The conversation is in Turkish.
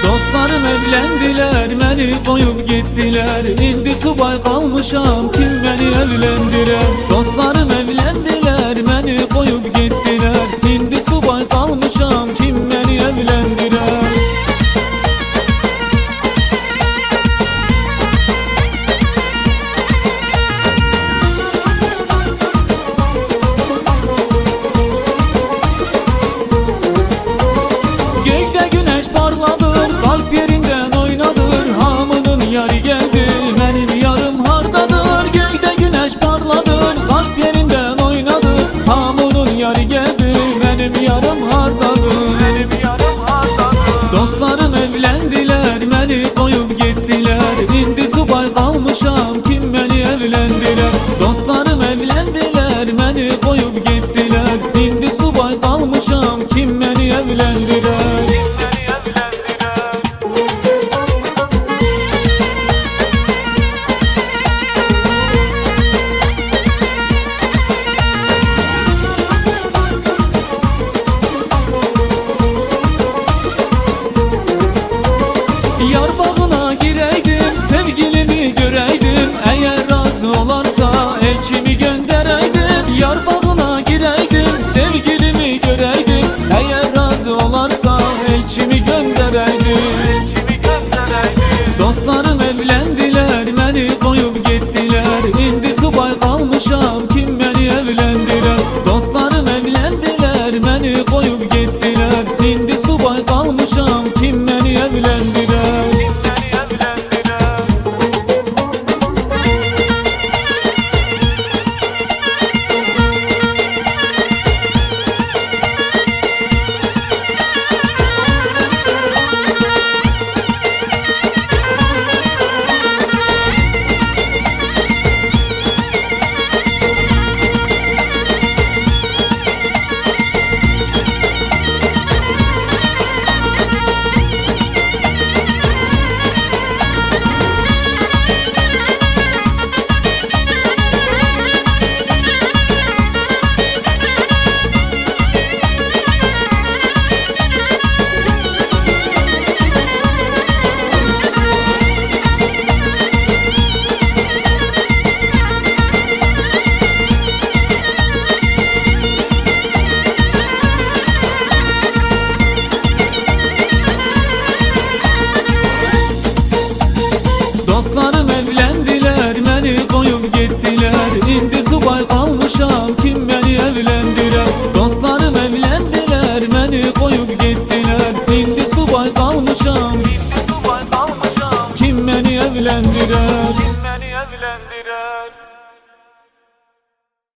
Dostlarım evlendiler, beni koyup gittiler. İndi subay kalmışam, kim beni evlendirer? Dostlarım evlendiler, beni koyup gittiler. İndi subay kalmışam, kim beni evlendirer? Gökte güneş parladır, kalp yerinden oynadır. Hamının yari geldi, benim yarım hardadır. Gökte güneş parladır, kalp yerinden oynadır. Hamının yari geldi, benim yarım hardadır. Dostlarım evlendiler, beni koyup gittiler. İndi subay kalmışam, kim beni evlendirer? Dostlarım evlendiler, beni koyup gittiler. İndi subay kalmışam, kim beni evlendirer? Yar bağına gireydim, sevgilimi göreydim. Eğer razı olarsa elçimi göndereydim. Yar bağına gireydim, sevgilimi göreydim. Eğer razı olarsa elçimi göndereydim. Dostlarım evlendiler, beni koyup gittiler. İndi subay kalmışam, kim beni evlendirer? Dostlarım evlendiler, beni koyup gittiler. İndi subay kalmışam, kim beni evlendirer? Dostlarım evlendiler, beni koyup gittiler. İndi subay kalmışam, kim beni evlendirer? Dostlarım evlendiler, beni koyup gittiler. İndi subay kalmışam, kim beni evlendirer?